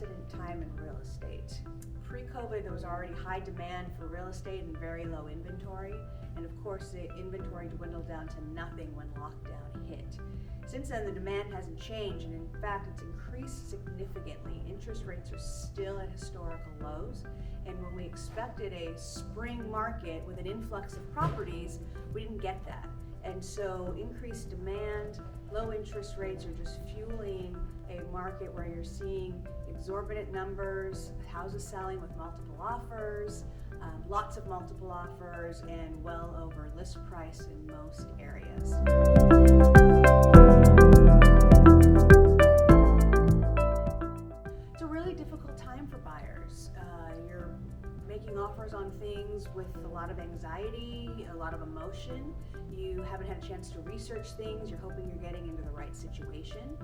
unprecedented time in real estate. Pre-COVID, there was already high demand for real estate and very low inventory. And of course, the inventory dwindled down to nothing when lockdown hit. Since then, the demand hasn't changed, and in fact, it's increased significantly. Interest rates are still at historical lows, and when we expected a spring market with an influx of properties, we didn't get that. And so increased demand, low interest rates are just fueling a market where you're seeing exorbitant numbers, houses selling with multiple offers, lots of multiple offers, and well over list price in most areas. It's a really difficult time for buyers. You're making offers on things with a lot of anxiety, a lot of emotion. You haven't had a chance to research things. You're hoping you're getting into the right situation.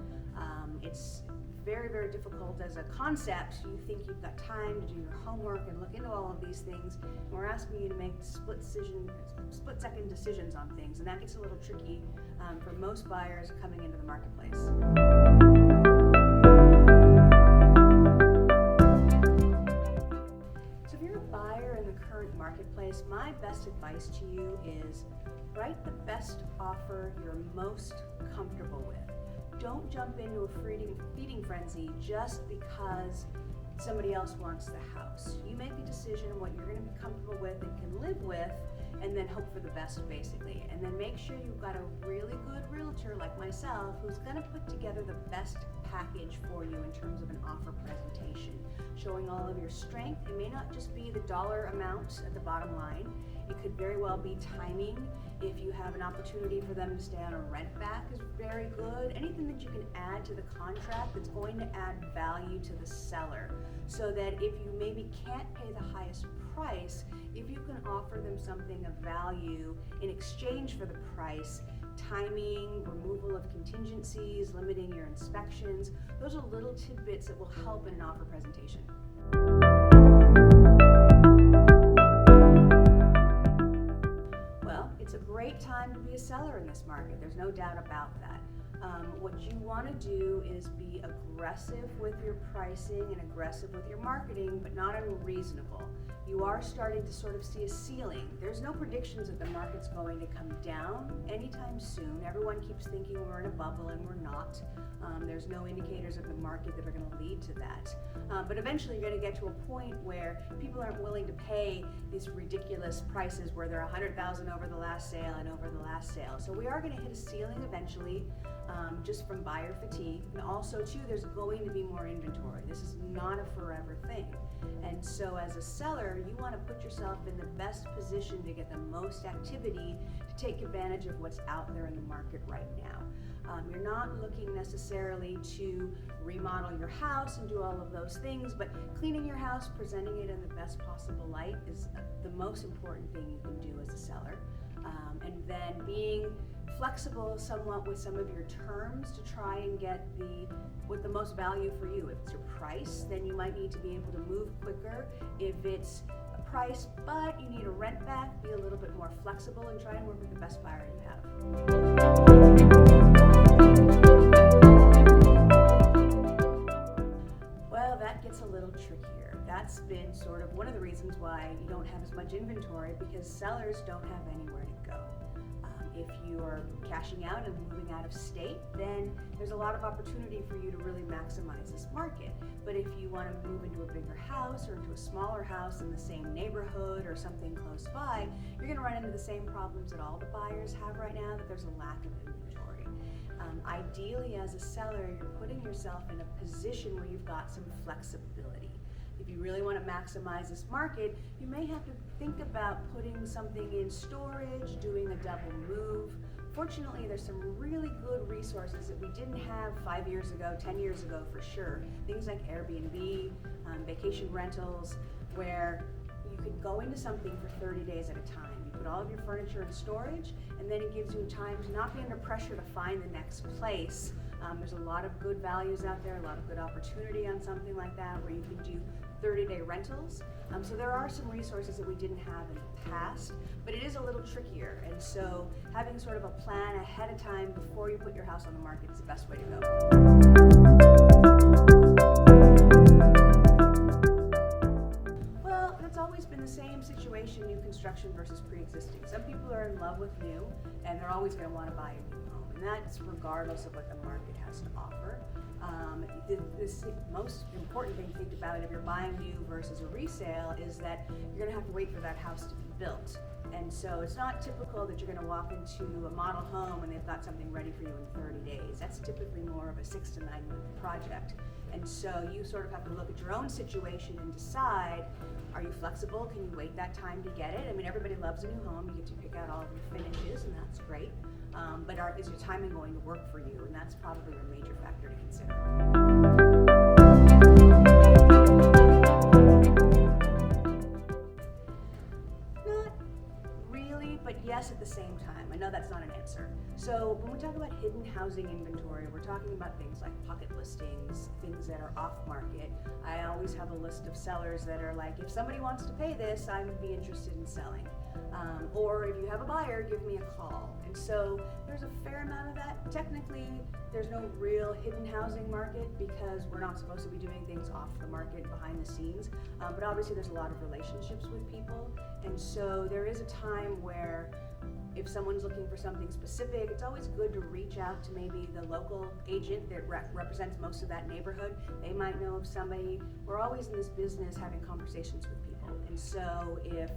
It's very, very difficult as a concept. You think you've got time to do your homework and look into all of these things. And we're asking you to make split-second decisions on things, and that gets a little tricky for most buyers coming into the marketplace. So if you're a buyer in the current marketplace, my best advice to you is write the best offer you're most comfortable with. Don't jump into a feeding frenzy just because somebody else wants the house. You make a decision on what you're going to be comfortable with and can live with, and then hope for the best, basically. And then make sure you've got a really good realtor like myself who's going to put together the best package for you in terms of an offer presentation, showing all of your strength. It may not just be the dollar amount at the bottom line. It could very well be timing. If you have an opportunity for them to stay on a rent back is very good. Anything that you can add to the contract that's going to add value to the seller, so that if you maybe can't pay the highest price, if you can offer them something of value in exchange for the price, timing, removal of contingencies, limiting your inspections, those are little tidbits that will help in an offer presentation. It's a great time to be a seller in this market. There's no doubt about that. What you want to do is be aggressive with your pricing and aggressive with your marketing, but not unreasonable. You are starting to sort of see a ceiling. There's no predictions that the market's going to come down anytime soon. Everyone keeps thinking we're in a bubble, and we're not. There's no indicators of the market that are going to lead to that. But eventually you're going to get to a point where people aren't willing to pay these ridiculous prices where they're $100,000 over the last sale and over the last sale. So we are going to hit a ceiling eventually, just from buyer fatigue. And also too, there's going to be more inventory. This is not a forever thing. And so as a seller, you want to put yourself in the best position to get the most activity to take advantage of what's out there in the market right now. You're not looking necessarily to remodel your house and do all of those things, but cleaning your house, presenting it in the best possible light is the most important thing you can do as a seller. And then being flexible somewhat with some of your terms to try and get with the most value for you. If it's your price, then you might need to be able to move quicker. If it's a price, but you need a rent back, be a little bit more flexible and try and work with the best buyer you have. Well, that gets a little trickier. That's been sort of one of the reasons why you don't have as much inventory, because sellers don't have anywhere to go. If you are cashing out and moving out of state, then there's a lot of opportunity for you to really maximize this market. But if you want to move into a bigger house or into a smaller house in the same neighborhood or something close by, you're going to run into the same problems that all the buyers have right now, that there's a lack of inventory. Ideally, as a seller, you're putting yourself in a position where you've got some flexibility. If you really want to maximize this market, you may have to think about putting something in storage, doing a double move. Fortunately, there's some really good resources that we didn't have 5 years ago, 10 years ago for sure. Things like Airbnb, vacation rentals, where you could go into something for 30 days at a time. You put all of your furniture in storage, and then it gives you time to not be under pressure to find the next place. There's a lot of good values out there, a lot of good opportunity on something like that, where you can do 30-day rentals. So there are some resources that we didn't have in the past, but it is a little trickier. And so having sort of a plan ahead of time before you put your house on the market is the best way to go. the same situation, new construction versus pre-existing. Some people are in love with new, and they're always going to want to buy a new home, and that's regardless of what the market has to offer. The most important thing to think about if you're buying new versus a resale is that you're going to have to wait for that house to be built. And so it's not typical that you're going to walk into a model home and they've got something ready for you in 30 days. That's typically more of a 6 to 9 month project. And so you sort of have to look at your own situation and decide, are you flexible? Can you wait that time to get it? I mean, everybody loves a new home. You get to pick out all of your finishes, and that's great. But is your timing going to work for you? And that's probably your major factor to consider. But yes, at the same time. I know that's not an answer. So when we talk about hidden housing inventory, we're talking about things like pocket listings, things that are off market. I always have a list of sellers that are like, if somebody wants to pay this, I would be interested in selling. Or if you have a buyer, give me a call. And so there's a fair amount of that. Technically, there's no real hidden housing market because we're not supposed to be doing things off the market behind the scenes. But obviously there's a lot of relationships with people. And so there is a time where if someone's looking for something specific, it's always good to reach out to maybe the local agent that represents most of that neighborhood. They might know of somebody. We're always in this business having conversations with people. And so if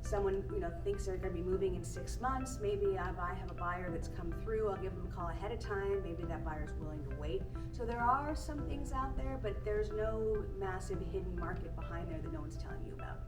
someone thinks they're going to be moving in 6 months, maybe if I have a buyer that's come through, I'll give them a call ahead of time. Maybe that buyer's willing to wait. So there are some things out there, but there's no massive hidden market behind there that no one's telling you about.